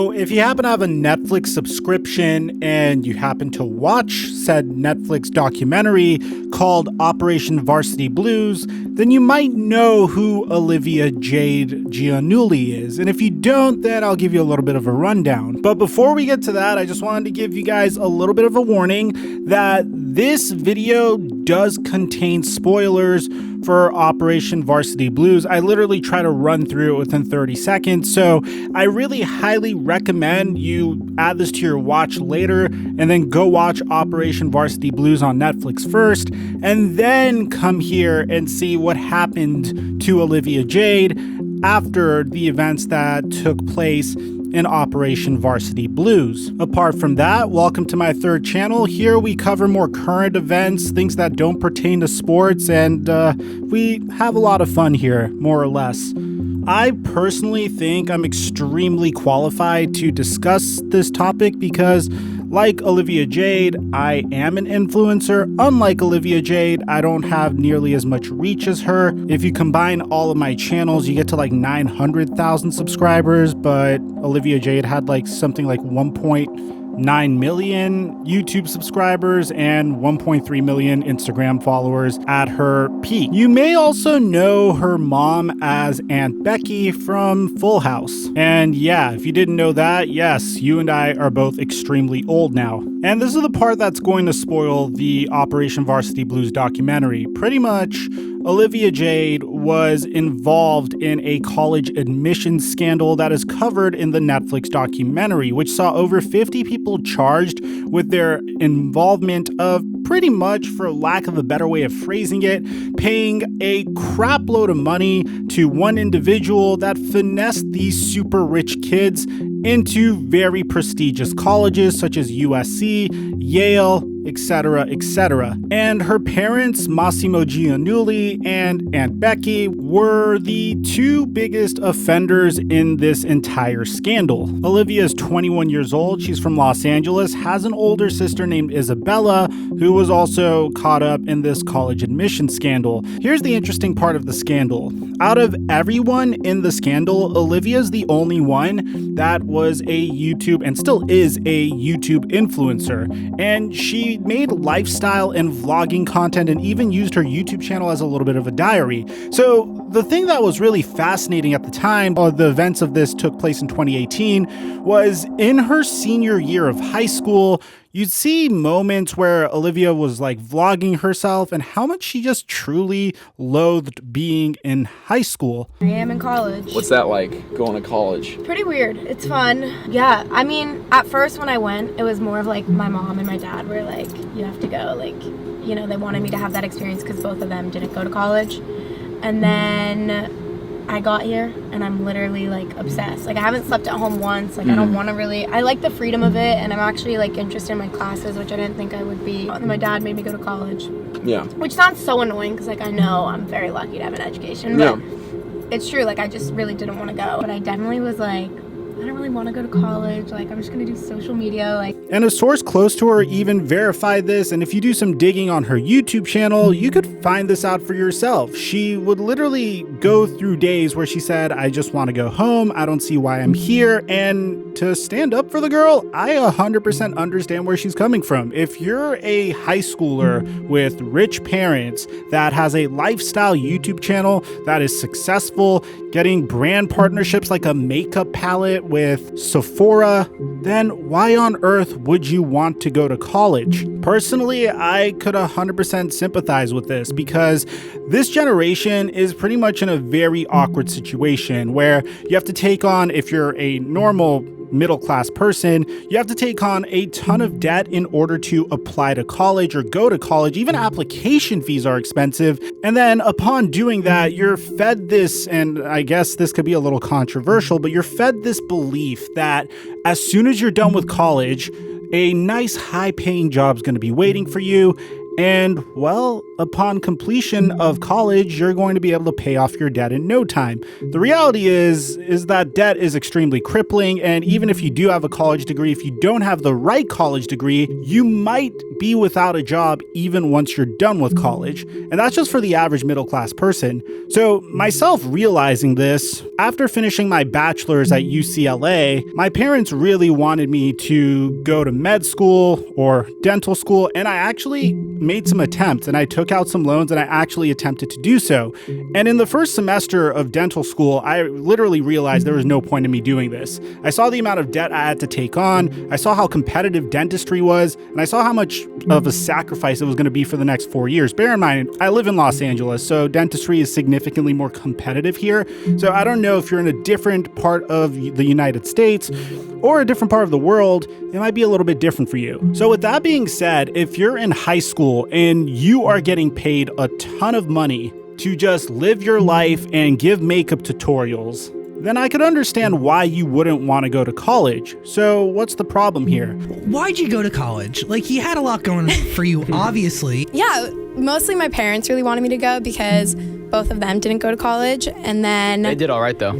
So if you happen to have a Netflix subscription and you happen to watch said Netflix documentary called Operation Varsity Blues, then you might know who Olivia Jade is. And if you don't, then I'll give you a little bit of a rundown. But before we get to that, I just wanted to give you guys a little bit of a warning that this video does contain spoilers for Operation Varsity Blues. I literally try to run through it within 30 seconds. So I really highly recommend you add this to your watch later and then go watch Operation Varsity Blues on Netflix first, and then come here and see what happened to Olivia Jade after the events that took place in Operation Varsity Blues. Apart from that, welcome to my third channel. Here we cover more current events, things that don't pertain to sports, and we have a lot of fun here, more or less. I personally think I'm extremely qualified to discuss this topic because, like Olivia Jade, I am an influencer. Unlike Olivia Jade, I don't have nearly as much reach as her. If you combine all of my channels, you get to like 900,000 subscribers, but Olivia Jade had like something like 1.9 million YouTube subscribers and 1.3 million Instagram followers at her peak. You may also know her mom as Aunt Becky from Full House. And yeah, if you didn't know that, yes, you and I are both extremely old now. And this is the part that's going to spoil the Operation Varsity Blues documentary. Pretty much, Olivia Jade was involved in a college admissions scandal that is covered in the Netflix documentary, which saw over 50 people charged with their involvement of pretty much, for lack of a better way of phrasing it, paying a crap load of money to one individual that finessed these super rich kids into very prestigious colleges such as USC, Yale, etc., etc. And her parents, Massimo Giannulli and Aunt Becky, were the two biggest offenders in this entire scandal. Olivia is 21 years old. She's from Los Angeles, has an older sister named Isabella, who was also caught up in this college admission scandal. Here's the interesting part of the scandal. Out of everyone in the scandal, Olivia's the only one that was a YouTube, and still is a YouTube influencer. And she made lifestyle and vlogging content and even used her YouTube channel as a little bit of a diary. So the thing that was really fascinating at the time, the events of this took place in 2018, was in her senior year of high school, you'd see moments where Olivia was like vlogging herself and how much she just truly loathed being in high school. I am in college. What's that like, going to college? Pretty weird. It's fun. Yeah, I mean, at first when I went, it was more of like my mom and my dad were like, you have to go. Like, you know, they wanted me to have that experience because both of them didn't go to college. And then I got here and I'm literally like obsessed. Like I haven't slept at home once. Like I don't want to really, I like the freedom of it, and I'm actually like interested in my classes, which I didn't think I would be. And my dad made me go to college. Yeah. Which sounds so annoying because like I know I'm very lucky to have an education, but it's true. Like I just really didn't want to go. But I definitely was like, I don't really want to go to college. Like, I'm just going to do social media. Like, and a source close to her even verified this. And if you do some digging on her YouTube channel, you could find this out for yourself. She would literally go through days where she said, I just want to go home. I don't see why I'm here. And to stand up for the girl, I 100% understand where she's coming from. If you're a high schooler with rich parents that has a lifestyle YouTube channel that is successful, getting brand partnerships like a makeup palette with Sephora, then why on earth would you want to go to college? Personally, I could 100% sympathize with this because this generation is pretty much in a very awkward situation where you have to take on, if you're a normal middle-class person, you have to take on a ton of debt in order to apply to college or go to college. Even application fees are expensive. And then upon doing that, you're fed this, and I guess this could be a little controversial, but you're fed this belief that as soon as you're done with college, a nice high-paying job is going to be waiting for you. And, well, upon completion of college, you're going to be able to pay off your debt in no time. The reality is that debt is extremely crippling, and even if you do have a college degree, if you don't have the right college degree, you might be without a job even once you're done with college. And that's just for the average middle-class person. So myself realizing this, after finishing my bachelor's at UCLA, my parents really wanted me to go to med school or dental school, and I actually made some attempts, and I took out some loans, and I actually attempted to do so. And in the first semester of dental school, I literally realized there was no point in me doing this. I saw the amount of debt I had to take on, I saw how competitive dentistry was, and I saw how much of a sacrifice it was going to be for the next 4 years. Bear in mind, I live in Los Angeles, so dentistry is significantly more competitive here. So I don't know if you're in a different part of the United States or a different part of the world, it might be a little bit different for you. So with that being said, if you're in high school and you are getting paid a ton of money to just live your life and give makeup tutorials, then I could understand why you wouldn't want to go to college. So what's the problem here? Why'd you go to college? Like, you had a lot going for you, obviously. Yeah, mostly my parents really wanted me to go because both of them didn't go to college, and then... They did all right, though.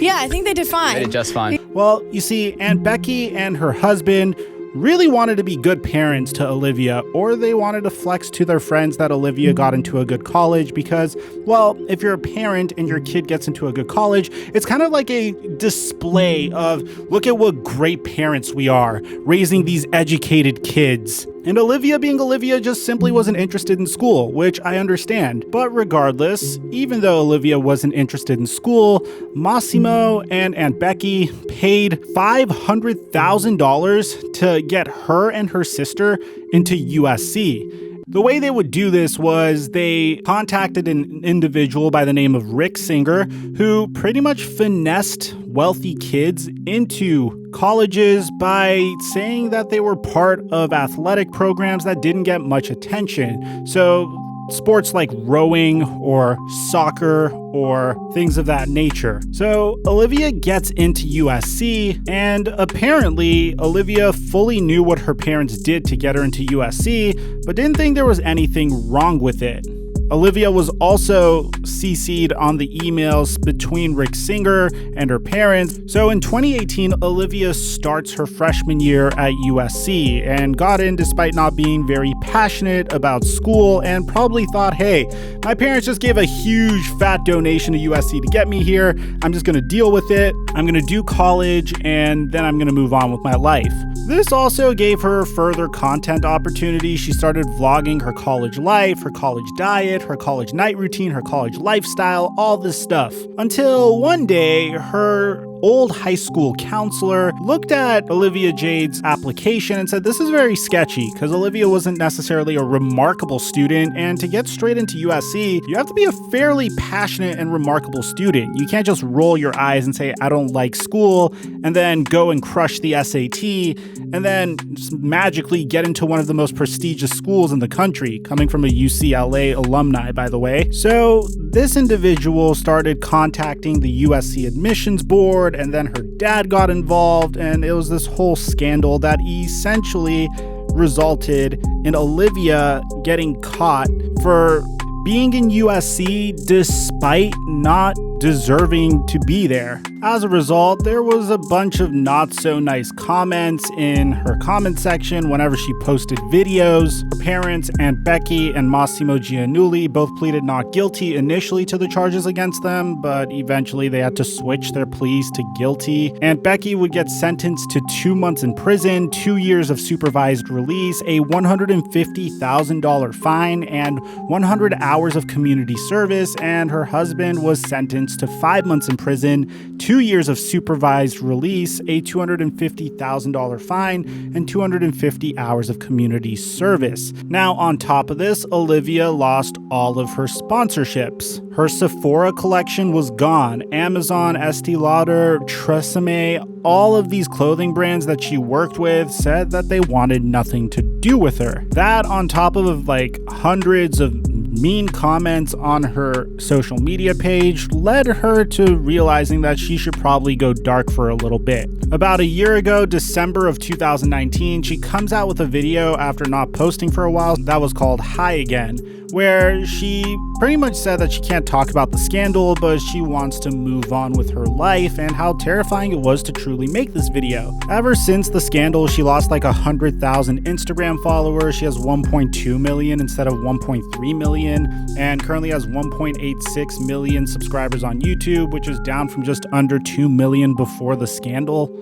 Yeah, I think they did fine. They did just fine. Well, you see, Aunt Becky and her husband really wanted to be good parents to Olivia, or they wanted to flex to their friends that Olivia got into a good college because, well, if you're a parent and your kid gets into a good college, it's kind of like a display of, look at what great parents we are, raising these educated kids. And Olivia, being Olivia, just simply wasn't interested in school, which I understand. But regardless, even though Olivia wasn't interested in school, Massimo and Aunt Becky paid $500,000 to get her and her sister into USC. The way they would do this was they contacted an individual by the name of Rick Singer, who pretty much finessed wealthy kids into colleges by saying that they were part of athletic programs that didn't get much attention. So sports like rowing or soccer or things of that nature. So Olivia gets into USC, and apparently Olivia fully knew what her parents did to get her into USC, but didn't think there was anything wrong with it. Olivia was also CC'd on the emails between Rick Singer and her parents. So in 2018, Olivia starts her freshman year at USC and got in despite not being very passionate about school and probably thought, hey, my parents just gave a huge fat donation to USC to get me here. I'm just gonna deal with it. I'm gonna do college and then I'm gonna move on with my life. This also gave her further content opportunities. She started vlogging her college life, her college diet, her college night routine, her college lifestyle, all this stuff. Until one day, her old high school counselor looked at Olivia Jade's application and said, this is very sketchy, because Olivia wasn't necessarily a remarkable student, and to get straight into USC, you have to be a fairly passionate and remarkable student. You can't just roll your eyes and say, I don't like school, and then go and crush the SAT, and then just magically get into one of the most prestigious schools in the country, coming from a UCLA alumni, by the way. So this individual started contacting the USC admissions board, and then her dad got involved, and it was this whole scandal that essentially resulted in Olivia getting caught for being in USC despite not deserving to be there. As a result, there was a bunch of not so nice comments in her comment section whenever she posted videos. Her parents, Aunt Becky and Massimo Giannulli, both pleaded not guilty initially to the charges against them, but eventually they had to switch their pleas to guilty. Aunt Becky would get sentenced to 2 months in prison, 2 years of supervised release, a $150,000 fine, and 100 hours of community service, and her husband was sentenced to 5 months in prison, 2 years of supervised release, a $250,000 fine, and 250 hours of community service. Now, on top of this, Olivia lost all of her sponsorships. Her Sephora collection was gone. Amazon, Estee Lauder, Tresemme, all of these clothing brands that she worked with said that they wanted nothing to do with her. That, on top of like hundreds of mean comments on her social media page, led her to realizing that she should probably go dark for a little bit. About a year ago, December of 2019, she comes out with a video after not posting for a while that was called Hi Again, where she pretty much said that she can't talk about the scandal, but she wants to move on with her life and how terrifying it was to truly make this video. Ever since the scandal, she lost like 100,000 Instagram followers. She has 1.2 million instead of 1.3 million, and currently has 1.86 million subscribers on YouTube, which is down from just under 2 million before the scandal.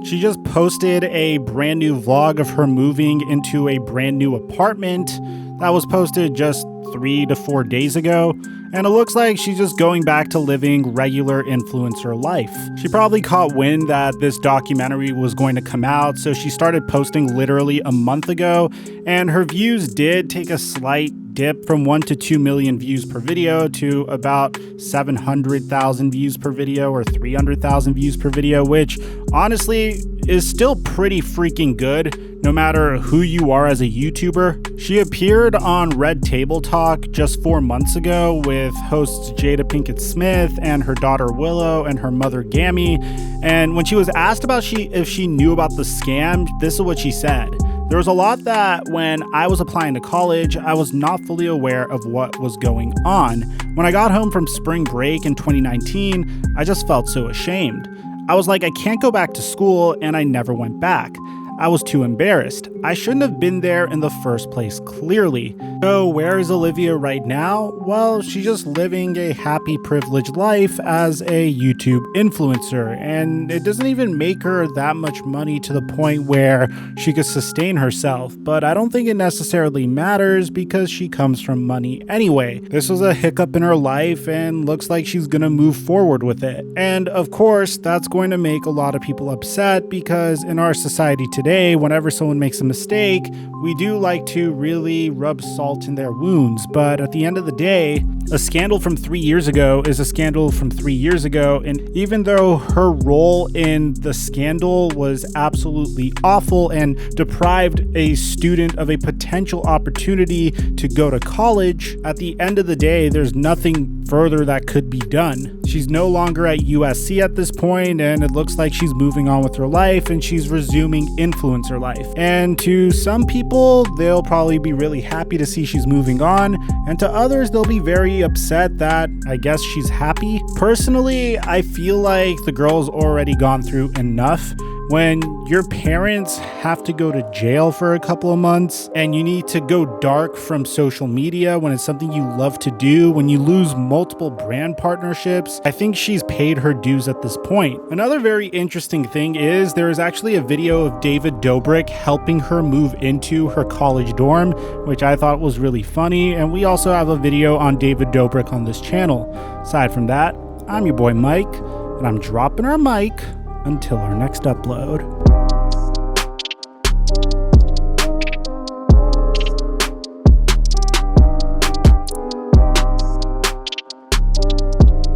She just posted a brand new vlog of her moving into a brand new apartment that was posted just 3 to 4 days ago, and it looks like she's just going back to living regular influencer life. She probably caught wind that this documentary was going to come out, so she started posting literally a month ago, and her views did take a slight dip from 1 to 2 million views per video to about 700,000 views per video or 300,000 views per video, which honestly is still pretty freaking good no matter who you are as a YouTuber. She appeared on Red Table Talk just 4 months ago with hosts Jada Pinkett Smith and her daughter Willow and her mother Gammy, and when she was asked about if she knew about the scam, this is what she said. There was a lot that when I was applying to college, I was not fully aware of what was going on. When I got home from spring break in 2019, I just felt so ashamed. I was like, I can't go back to school, and I never went back. I was too embarrassed. I shouldn't have been there in the first place, clearly. So where is Olivia right now? Well, she's just living a happy, privileged life as a YouTube influencer, and it doesn't even make her that much money to the point where she could sustain herself, but I don't think it necessarily matters because she comes from money anyway. This was a hiccup in her life and looks like she's gonna move forward with it. And of course, that's going to make a lot of people upset because in our society today, whenever someone makes a mistake, we do like to really rub salt in their wounds. But at the end of the day, a scandal from 3 years ago is a scandal from 3 years ago. And even though her role in the scandal was absolutely awful and deprived a student of a potential opportunity to go to college, at the end of the day, there's nothing further that could be done. She's no longer at USC at this point, and it looks like she's moving on with her life and she's resuming influencer life. And to some people, they'll probably be really happy to see she's moving on, and to others, they'll be very upset that I guess she's happy. Personally, I feel like the girl's already gone through enough. When your parents have to go to jail for a couple of months and you need to go dark from social media when it's something you love to do, when you lose multiple brand partnerships, I think she's paid her dues at this point. Another very interesting thing is there is actually a video of David Dobrik helping her move into her college dorm, which I thought was really funny, and we also have a video on David Dobrik on this channel. Aside from that, I'm your boy Mike, and I'm dropping our mic until our next upload.